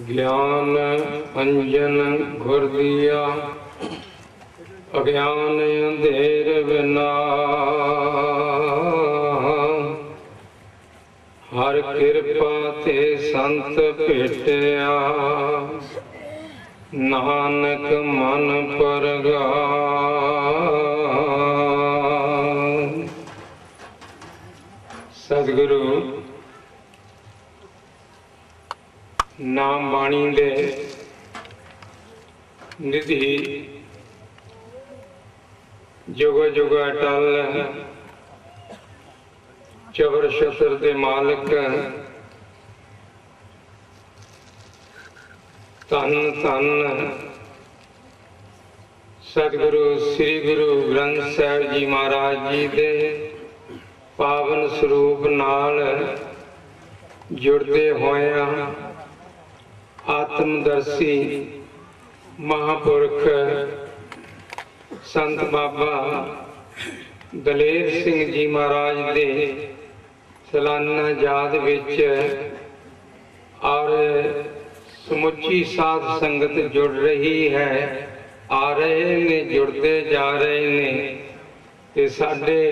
ज्ञान अंजन घुर दिया, अज्ञान अंधेर बिना। हर कृपा ते संत भेटिया, नानक मन परगान। सतगुरु नाम बाणी दे निधि जुग जुग अटल, चबर छत्र दे मालिक, धन धन सतगुरु श्री गुरु ग्रंथ साहिब जी महाराज जी दे पावन स्वरूप नाल जुड़ते होया आत्मदर्शी महापुरख संत बाबा दलेर सिंह जी महाराज दे सालाना याद विच और समुची साध संगत जुड़ रही है, आ रहे ने, जुड़ते जा रहे ने। ते साडे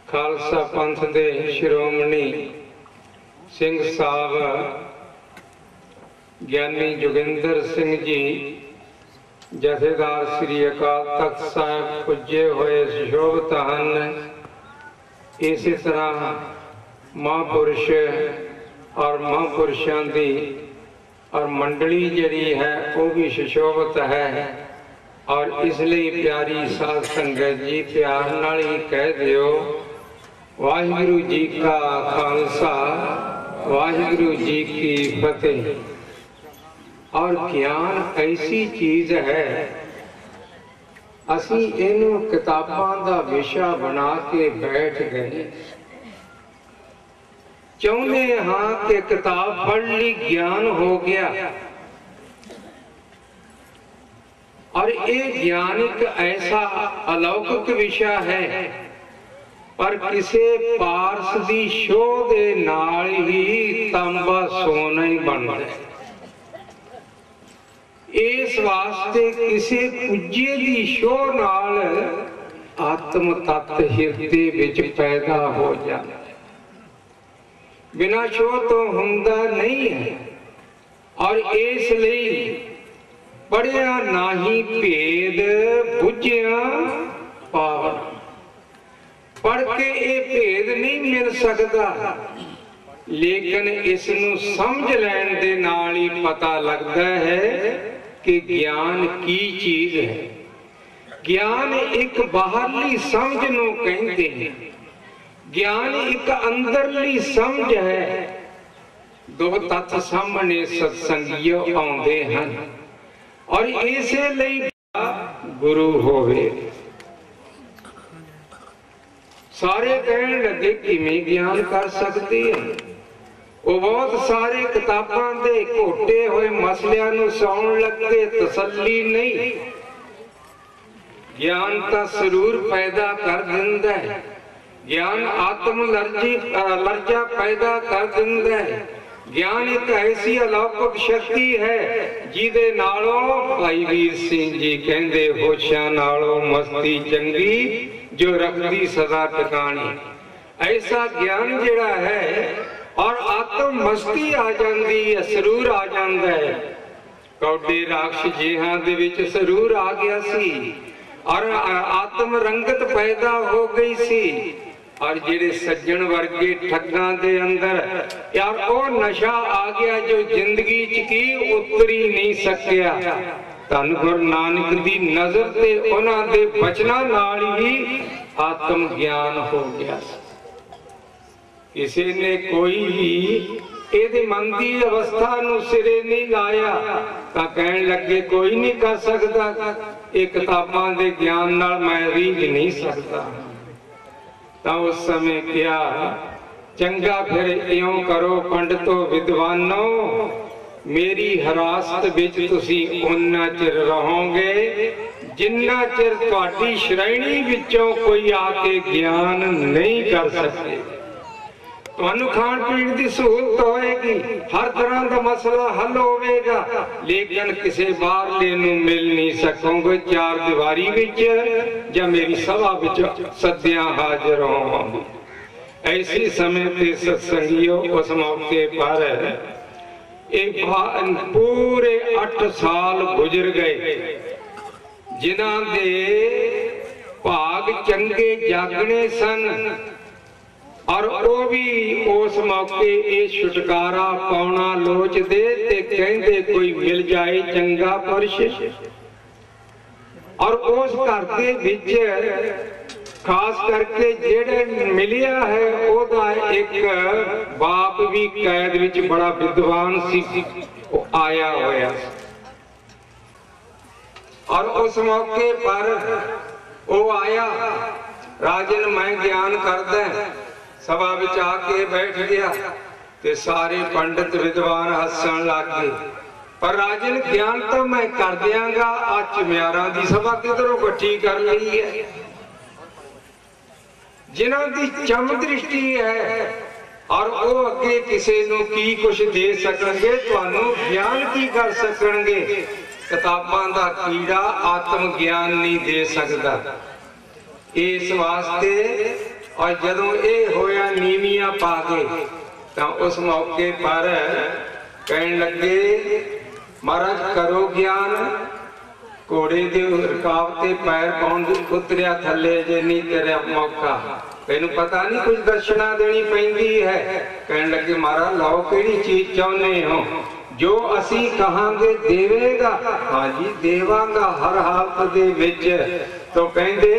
खालसा पंथ दे शिरोमणी सिंह साहब ज्ञानी जोगिंदर सिंह जी जथेदार श्री अकाल तख्त साहिब पुजे हुए सुशोभित हैं। इसी तरह महापुरुष और महापुरुषों की और मंडली जड़ी है वो भी सुशोभित है। और इसलिए प्यारी साध संगत जी प्यार नाल ही कह दियो, वाहिगुरु जी का खालसा वाहिगुरु जी की फतेह। और ज्ञान ऐसी चीज है, असी इनू किताबां दा विषय बना के बैठ गए, चाहते हाँ कि किताब पढ़ ली ज्ञान हो गया। और ये ज्ञान एक ऐसा अलौकिक विषय है, पर किसी पारस दी शोध दे नाल ही तांबा सोना ही बनता है। इस वास्ते किसी पूजे की शोह नाल आत्म तत्त हिरदे विच पैदा हो जाता है, बिना शोह तो हुंदा नहीं है। और इसलिए पढ़िया नाही भेद बुझिया पावन, पढ़ के ये भेद नहीं मिल सकता, लेकिन इसनू समझ लैण दे नाल ही पता लगता है कि ज्ञान की चीज है। ज्ञान एक बाहरली समझ नूं कहते हैं, ज्ञान एक अंदरली समझ है। दो तत्त सामने सत्संगियों आउंदे हैं, और इसे लई गुरु होवे। सारे कहण लगे किवें ज्ञान कर सकते हैं, वो बहुत सारे किताबां दे घोटे हुए मसलियां नूं सौण लगे, तसल्ली नहीं। ज्ञान तो सरूर पैदा कर दिंदा है, ज्ञान आत्म लर्जा पैदा कर दिंदा है। ज्ञान एक ऐसी अलौकिक शक्ति है जिहदे नालों भाई वीर सिंह जी कहंदे, होशां नालों मस्ती चंगी जो रखदी सदा टिकाणी। ऐसा ज्ञान जिहड़ा है और आत्म मस्ती आ जाती है, सरूर आ जाता है। कौडे राक्ष जिहां दे विच सरूर आ गया सी, और आत्म रंगत पैदा हो गई सी। और जेड़े सज्जन वर्गे ठगां दे अंदर यार वो नशा आ गया जो जिंदगी च की उतरी नहीं सकिया। धन गुरु नानक दी नजर ते उन्हां दे बचनां नाल ही आत्म ज्ञान हो गया। किसी ने कोई भी ਇਹਦੇ मन की अवस्था नूं सिरे नहीं लाया तां कहण लगे कोई नहीं कर सकता, ये किताबां दे ज्ञान नाल मैं रीझ नहीं सकता। तां उस समय क्या चंगा फिर इउं करो पंडितो विद्वानों, मेरी हिरासत विच तुसीं उन्ना चिर रहोगे जिन्ना चिर तुहाडी श्रेणी विचों कोई आके ज्ञान नहीं कर सके। ਤੁਹਾਨੂੰ ਖਾਣ ਪੀਣ ਦੀ ਸਹੂਲਤ ਹੋਏਗੀ, ਹਰ ਤਰ੍ਹਾਂ ਦਾ ਮਸਲਾ ਹੱਲ ਹੋਵੇਗਾ, ਲੇਕਿਨ ਕਿਸੇ ਬਾਹਰਲੇ ਨੂੰ ਮਿਲ ਨਹੀਂ ਸਕੋਗੇ। ਚਾਰ ਦੀਵਾਰੀ ਵਿੱਚ ਜਾਂ ਮੇਰੀ ਸਭਾ ਵਿੱਚ ਸੱਦਿਆਂ ਹਾਜ਼ਰ ਹੋਵਾਂਗੇ। ऐसे समय पे सत्संगियों उस मौके पर एक पूरे 8 साल गुजर गए, जिन्हां दे भाग चंगे जागने सन, और वो भी उस मौके ये छुटकारा पाउना लोचदे ते कहंदे कोई मिल जाए चंगा पुरुष। और उस घर दे विच खास करके जेड़े मिलिया है ओदा एक बाप भी कैद विच बड़ा विद्वान सी आया होया, और उस मौके पर वो आया, राजन मैं ज्ञान करदा, सभा विच आके बैठ गया ते सारे पंडित विद्वान हसन लग गए। पर राजन ज्ञान तो मैं कर दियांगा, आज चम्यारां दी सभा किधरों इकट्ठी कर लई है, जिन्हां दी चम दृष्टि है, और वो अगे किसी नूं की कुछ दे सकणगे, तुहानूं ज्ञान की कर सकणगे। किताबां दा कीड़ा आत्म ज्ञान नहीं दे सकदा। इस वास्ते और जदों ये होया नीवियां पा गए, तां उस मौके पर कहण लगे महाराज करो ज्ञान, घोड़े दे रकाब ते पैर पाउण दी उतरिया थले जे नहीं तेरा मौका, तैनूं पता नहीं कुछ दर्शना देनी पैंदी है। कहण लगे महाराज लाओ किहड़ी चीज चाहुंदे हो, जो असी कहांगे देवेगा। हाँ जी देवांगा हर हालत दे विच। तो कहंदे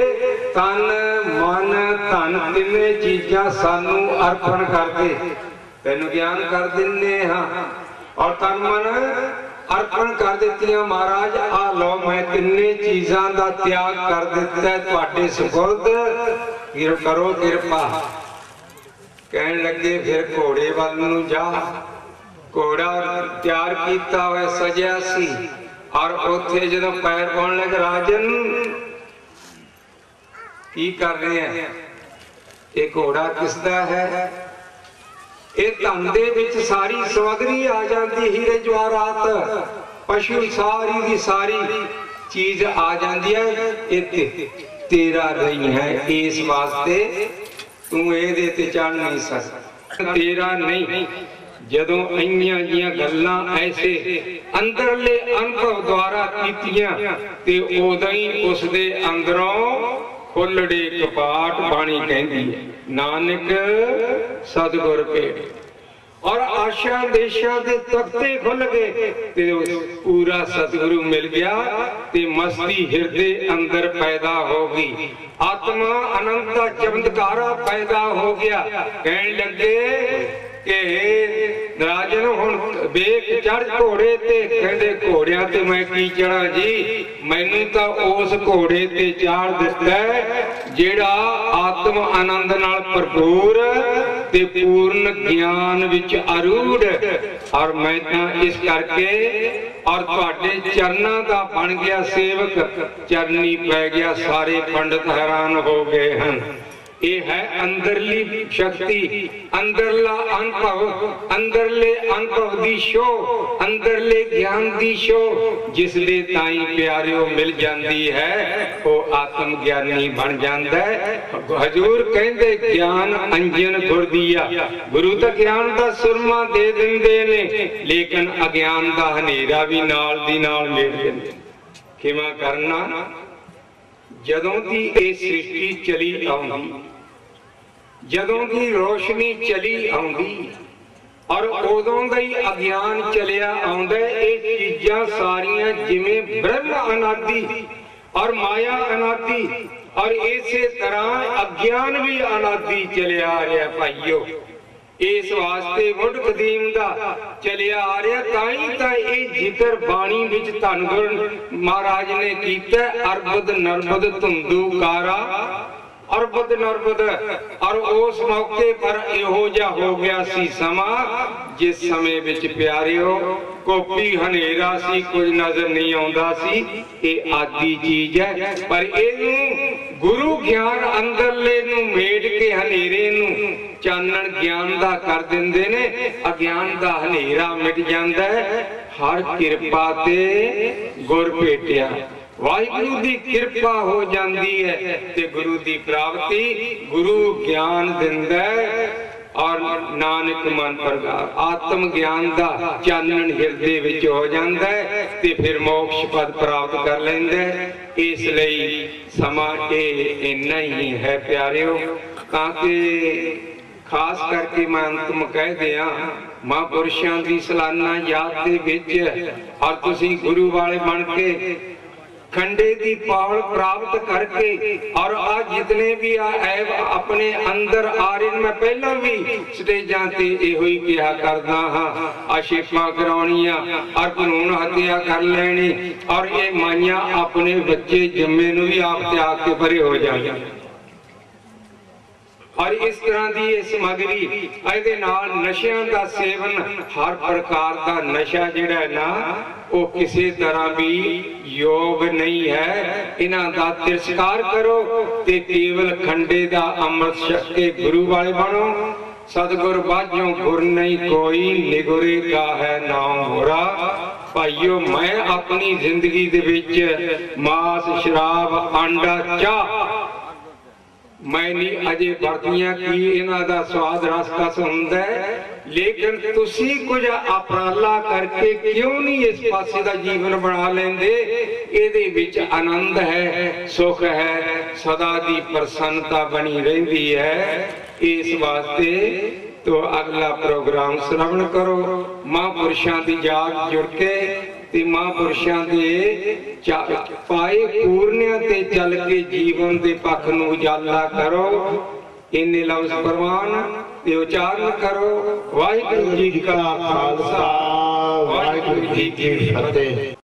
तन मन धन तिन्ने चीजां सानू अर्पण कर दे, तैनूं ज्ञान कर दिन्ने हां, और तन मन अर्पण कर दित्तियां महाराज, आ लो मैं तिन्ने चीजां दा त्याग कर दिता है तुहाडे सुपुर्द, करो किरपा। कहण लगे फिर घोड़े वल नूं जा। घोड़ा तैयार कीता होया सजिया सी, और उत्थे जदों पैर पाउण लगे, राजन की कर रहे हैं, ये घोड़ा किसदा है? धन दे विच सारी समग्री आ जाती, हीरे जवाहरात पशु सारी दी सारी चीज आ जाती है, ये तेरा नहीं है। इस वास्ते तू ये ते चढ़ नहीं सकता, तेरा नहीं। जदों इन्नियां जियां गल्लां ऐसे अंदरले अनुभव द्वारा कीतियां ते उदों ही उसदे अंदरों खुलड़े कपाट बाणी कहंदी है, नानक सतगुर भेट। और आशा देशा दे तख्ते खुल गए ते पूरा सतगुरु मिल गया ते मस्ती हिरदे अंदर पैदा हो गई, आत्मा आनंद का चमत्कारा पैदा हो गया। कहने लगे कि राजन हुण वेख चढ़ घोड़े ते। कहंदे घोड़ियां ते मैं की चढ़ा जी, मैनू तां उस घोड़े ते चाढ़ दिता जेड़ा आत्म आनंद नाल भरपूर ते पूर्ण ज्ञान विच आरूढ़, और मैं तां इस करके और तुहाडे चरनां दा बन गया सेवक, चरनी पै गया। सारे पंडित हैरान हो गए हैं। ये है अंदरली शक्ति, अंदरला अनुभव, अंदरले अनुभव दी शो, अंदरले ज्ञान दी शो, जिस दे ताई प्यारियों मिल जाती है वो आत्म ज्ञानी बन जाता है। हजूर कहते ज्ञान अंजन गुर दिया, गुरु तो ज्ञान का सुरमा दे देंदे ने, लेकिन अज्ञान का हनेरा भी नाल दी नाल मेल देंदे। खिमा करना, जदों की ये सृष्टि चली आउंदी, जदों की रोशनी चली आउंदी, और उदों दा ही अज्ञान चलिया आउंदा। ये चीजां सारियां जिवें ब्रह्म अनादि और माया अनादि, और इसे तरह अज्ञान भी अनादि चलिया आ रहा भाईओ। इस वास्ते मुढ़ कदीम दा चलिया आ रहा, ताई तां ये जिक्र बाणी विच धन गुर महाराज ने कीता, अरबद नरबद धुंदू कारा, अरबद नरबद। और उस मौके पर इहो जा हो गया सी समा, जिस समय विच प्यारिओ कोपी हनेरा सी, कुछ नजर नहीं आउंदा सी। ये आदि चीज है, पर इहनूं गुरु ज्ञान अंदरले नूं मेड़ के हनेरे नूं चानण ज्ञान दा कर दिंदे ने, अज्ञान दा हनेरा मिट जांदा है। हर किरपा ते गुर भेटिया, वाहिगुरु दी किरपा हो जाती है ते गुरु दी प्राप्ति, गुरु ज्ञान दिंदा है और नानक मन प्रगार। आत्म ज्ञान दा चानण हिरदे विच हो जाता है ते फिर मोक्ष पद प्राप्त कर लैंदा है। इसलिए समा इन्ना ही है प्यारिओ, ताकि खास करके मैं अंत में कह दिया महापुरुषों की सालाना याद दे विच और तुसी गुरु वाले बन के खंडे की पावल प्राप्त करके और आज जितने भी ऐब अपने अंदर आ रहे, मैं पहला भी स्टेजा ते इहो ही कहा करदा हाँ, आशेपा कराउणियां और कानून हत्या कर लेनी और ये माइया अपने बच्चे जम्मे नूं भी आप त्याग के परे हो जाए। और इस तरह की ये समगरी इहदे नाल नशियां दा सेवन, हर प्रकार का नशा जिहड़ा है ना वो किसी तरह भी योग नहीं है। इन्हां दा तिरस्कार करो ते केवल खंडे दा अमृत छक के गुरु वाले बनो। सतगुर बाझों गुर नहीं कोई, निगुरे का है नाम होरा। भाइयों मैं अपनी जिंदगी दे विच मास, शराब, आंडा, चाह मैं नहीं अजे वरतियां की इन्हां दा स्वाद रस कस हुंदा है, लेकिन तुसी कुछ अपराला करके क्यों नहीं इस पासे दा जीवन बना लेंदे। इहदे विच आनंद है, सुख है, सदा दी प्रसन्नता बनी रहिंदी है। इस वास्ते तो अगला प्रोग्राम श्रवण करो, महापुरुषों की याद जुड़ के ते महापुरुषों के पाए पूर्णिया ते चल के जीवन के पक्ष नूं उजाला करो। इन्ने लफ्ज़ प्रवान ते उच्चारण करो। वाहिगुरू जी का खालसा, वाहिगुरू जी की फतेह।